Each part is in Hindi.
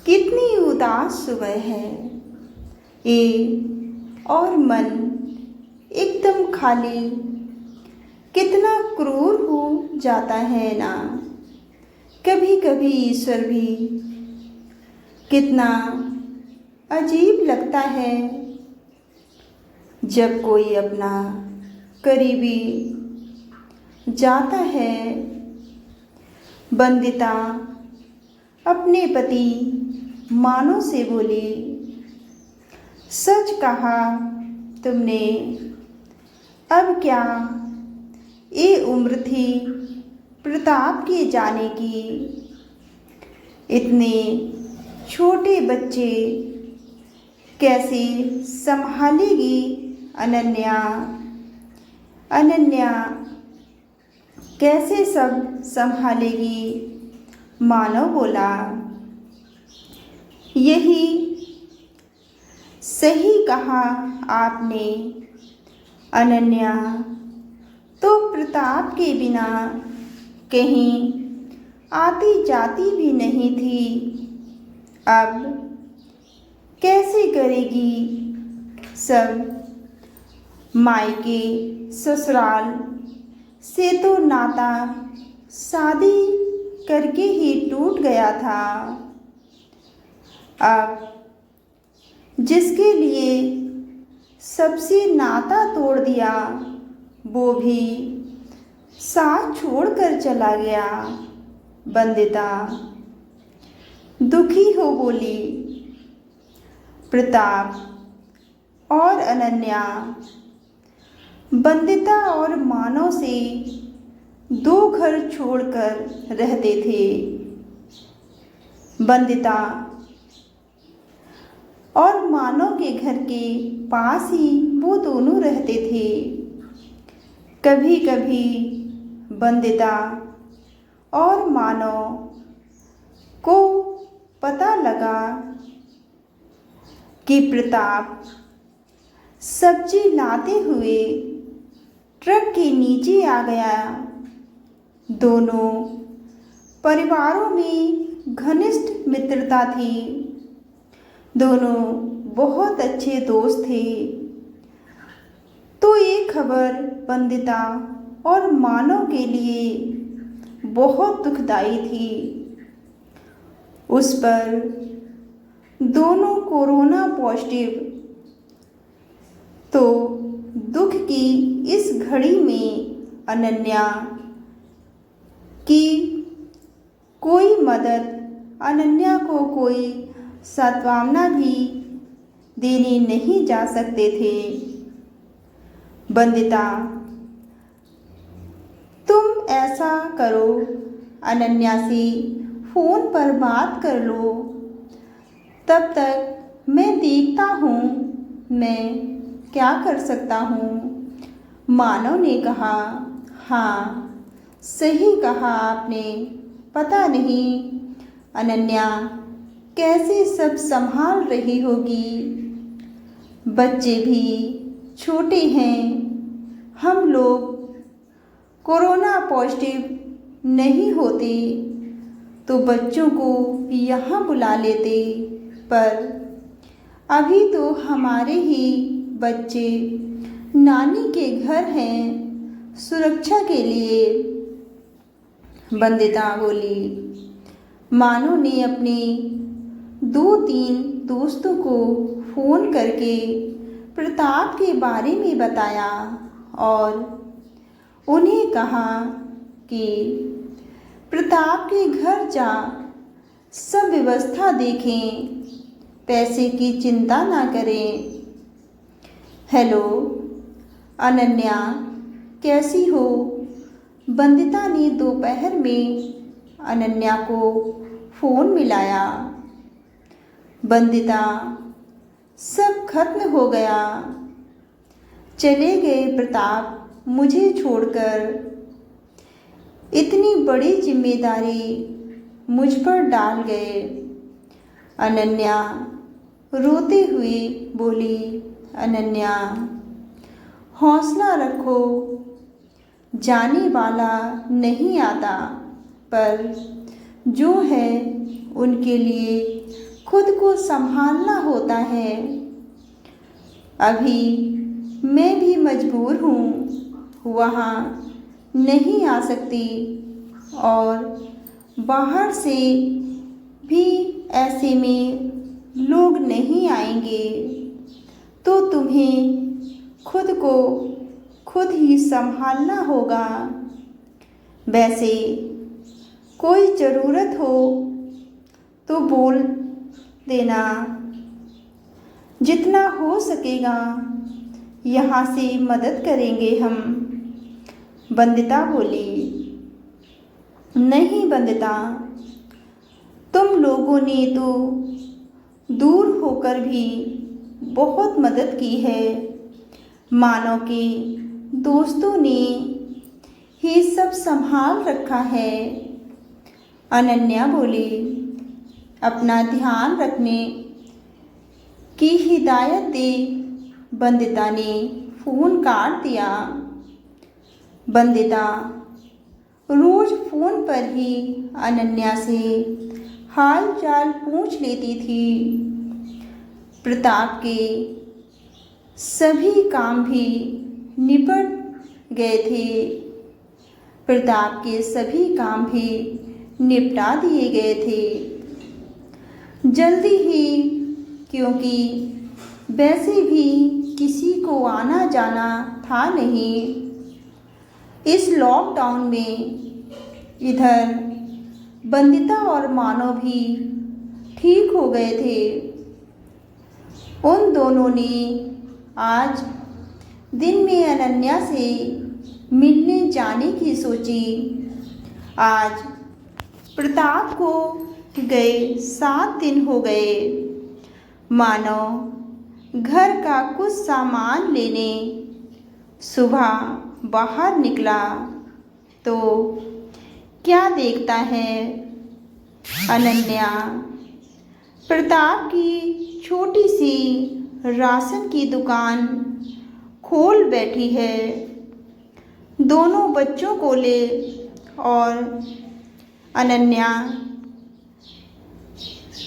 कितनी उदास सुबह है ये, और मन एकदम खाली। कितना क्रूर हो जाता है ना कभी कभी ईश्वर भी। कितना अजीब लगता है जब कोई अपना करीबी जाता है। बंदिता अपने पति मानो से बोली, सच कहा तुमने। अब क्या ये उम्र थी प्रताप के जाने की। इतने छोटे बच्चे कैसे संभालेगी अनन्या। अनन्या कैसे सब संभालेगी। मानव बोला, यही सही कहा आपने। अनन्या तो प्रताप के बिना कहीं आती जाती भी नहीं थी। अब कैसे करेगी सब। मायके ससुराल से तो नाता शादी करके ही टूट गया था। अब जिसके लिए सबसे नाता तोड़ दिया वो भी साथ छोड़कर चला गया। बंदिता दुखी हो बोली। प्रताप और अनन्या बंदिता और मानव से दो घर छोड़कर रहते थे। बंदिता और मानव के घर के पास ही वो दोनों रहते थे। कभी कभी बंदिता और मानव को पता लगा कि प्रताप सब्जी लाते हुए ट्रक के नीचे आ गया। दोनों परिवारों में घनिष्ठ मित्रता थी। दोनों बहुत अच्छे दोस्त थे। तो ये खबर बंदिता और मानव के लिए बहुत दुखदाई थी। उस पर दोनों कोरोना पॉजिटिव। तो दुख की इस घड़ी में अनन्या की कोई मदद, अनन्या को कोई सांत्वना भी देने नहीं जा सकते थे। बंदिता, तुम ऐसा करो, अनन्या से फ़ोन पर बात कर लो। तब तक मैं देखता हूँ मैं क्या कर सकता हूँ। मानव ने कहा, हाँ सही कहा आपने। पता नहीं अनन्या कैसे सब संभाल रही होगी। बच्चे भी छोटे हैं। हम लोग कोरोना पॉजिटिव नहीं होते तो बच्चों को यहाँ बुला लेते, पर अभी तो हमारे ही बच्चे नानी के घर हैं सुरक्षा के लिए। बंदिता बोली। मानो ने अपने 2-3 दोस्तों को फ़ोन करके प्रताप के बारे में बताया और उन्हें कहा कि प्रताप के घर जा सब व्यवस्था देखें, पैसे की चिंता ना करें। हेलो अनन्या, कैसी हो। बंदिता ने दोपहर में अनन्या को फ़ोन मिलाया। बंदिता, सब खत्म हो गया। चले गए प्रताप मुझे छोड़कर। इतनी बड़ी जिम्मेदारी मुझ पर डाल गए। अनन्या रोते हुए बोली। अनन्या, हौसला रखो, जाने वाला नहीं आता, पर जो है उनके लिए खुद को संभालना होता है। अभी मैं भी मजबूर हूँ, वहाँ नहीं आ सकती और बाहर से भी ऐसे में लोग नहीं आएंगे, तो तुम्हें खुद को खुद ही संभालना होगा। वैसे कोई ज़रूरत हो तो बोल देना, जितना हो सकेगा यहाँ से मदद करेंगे हम। वंदिता बोली, नहीं वंदिता, तुम लोगों ने तो दूर होकर भी बहुत मदद की है। मानव के दोस्तों ने ही सब संभाल रखा है। अनन्या बोली, अपना ध्यान रखने की हिदायत दे। वंदिता ने फ़ोन काट दिया। वंदिता रोज़ फ़ोन पर ही अनन्या से हाल चाल पूछ लेती थी। प्रताप के सभी काम भी निपट गए थे। प्रताप के सभी काम भी निपटा दिए गए थे जल्दी ही, क्योंकि वैसे भी किसी को आना जाना था नहीं। इस लॉकडाउन में इधर वंदिता और मानव भी ठीक हो गए थे। उन दोनों ने आज दिन में अनन्या से मिलने जाने की सोची। आज प्रताप को गए 7 दिन हो गए। मानव घर का कुछ सामान लेने सुबह बाहर निकला तो क्या देखता है, अनन्या प्रताप की छोटी सी राशन की दुकान खोल बैठी है। दोनों बच्चों को ले और अनन्या।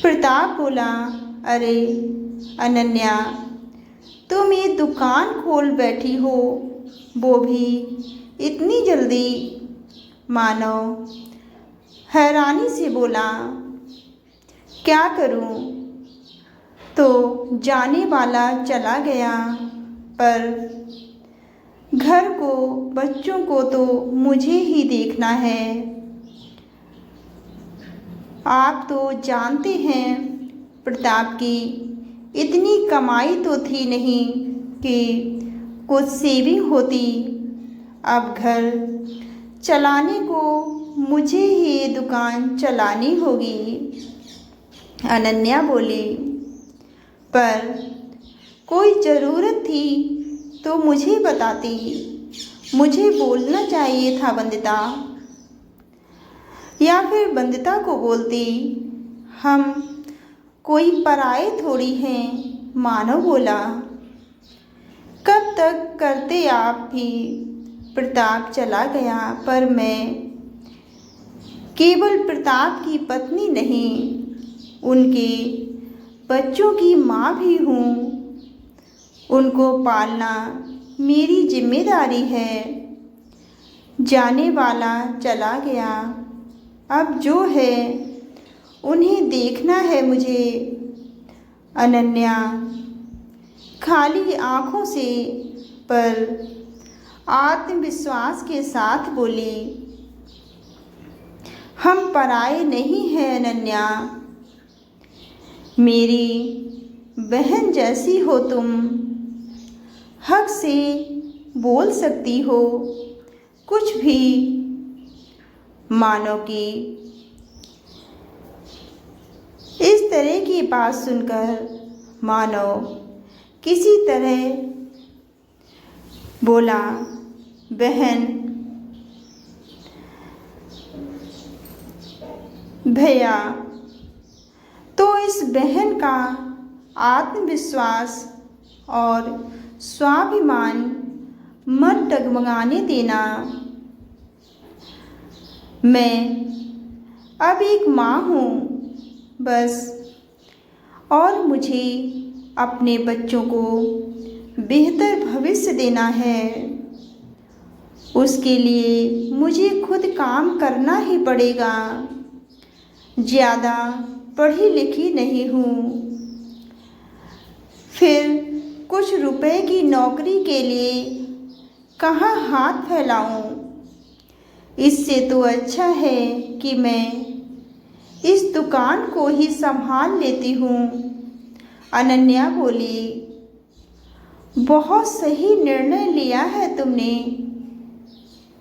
प्रताप बोला, अरे अनन्या, तुम ये दुकान खोल बैठी हो, वो भी इतनी जल्दी? मानव हैरानी से बोला, क्या करूं? तो जाने वाला चला गया, पर घर को बच्चों को तो मुझे ही देखना है। आप तो जानते हैं प्रताप की इतनी कमाई तो थी नहीं कि कुछ सेविंग होती। अब घर चलाने को मुझे ही ये दुकान चलानी होगी। अनन्या बोली, पर कोई ज़रूरत थी तो मुझे बताती, मुझे बोलना चाहिए था वंदिता। या फिर वंदिता को बोलती, हम कोई पराए थोड़ी हैं। मानव बोला, कब तक करते आप भी? प्रताप चला गया, पर मैं केवल प्रताप की पत्नी नहीं, उनके बच्चों की माँ भी हूँ। उनको पालना मेरी जिम्मेदारी है। जाने वाला चला गया, अब जो है उन्हें देखना है मुझे। अनन्या खाली आँखों से पर आत्मविश्वास के साथ बोली, हम पराए नहीं हैं अनन्या, मेरी बहन जैसी हो तुम। हक से बोल सकती हो कुछ भी। मानव की इस तरह की बात सुनकर मानव किसी तरह बोला, बहन, भैया तो इस बहन का आत्मविश्वास और स्वाभिमान मत डगमगाने देना। मैं अब एक माँ हूँ, बस और मुझे अपने बच्चों को बेहतर भविष्य देना है। उसके लिए मुझे खुद काम करना ही पड़ेगा। ज़्यादा पढ़ी लिखी नहीं हूँ, फिर कुछ रुपए की नौकरी के लिए कहाँ हाथ फैलाऊं। इससे तो अच्छा है कि मैं इस दुकान को ही संभाल लेती हूँ। अनन्या बोली, बहुत सही निर्णय लिया है तुमने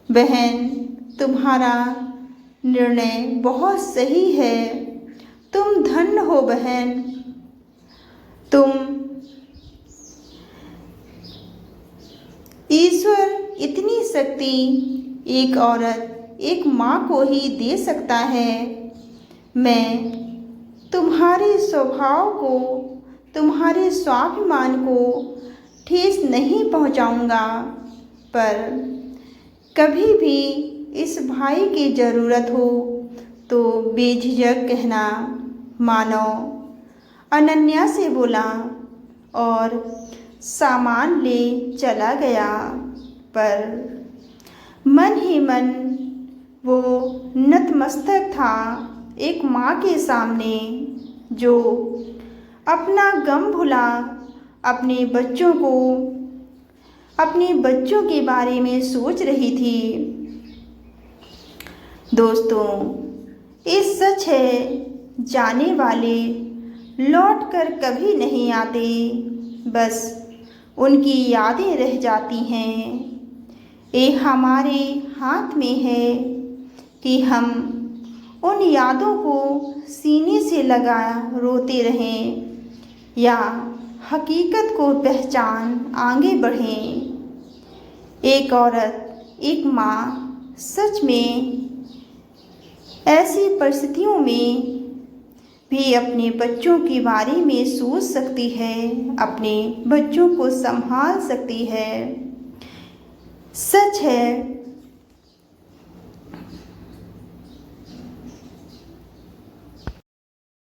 बहन, तुम्हारा निर्णय बहुत सही है। तुम धन्य हो बहन। तुम ईश्वर इतनी शक्ति एक औरत, एक माँ को ही दे सकता है। मैं तुम्हारे स्वभाव को, तुम्हारे स्वाभिमान को ठेस नहीं पहुँचाऊँगा, पर कभी भी इस भाई की ज़रूरत हो तो बेझिझक कहना, मानव अनन्या से बोला और सामान ले चला गया। पर मन ही मन वो नतमस्तक था एक माँ के सामने, जो अपना गम भुला अपने बच्चों के बारे में सोच रही थी। दोस्तों, ये सच है, जाने वाले लौट कर कभी नहीं आते, बस उनकी यादें रह जाती हैं। ये हमारे हाथ में है कि हम उन यादों को सीने से लगा रोते रहें या हकीकत को पहचान आगे बढ़ें। एक औरत, एक माँ सच में ऐसी परिस्थितियों में भी अपने बच्चों के बारे में सोच सकती है, अपने बच्चों को संभाल सकती है। सच है,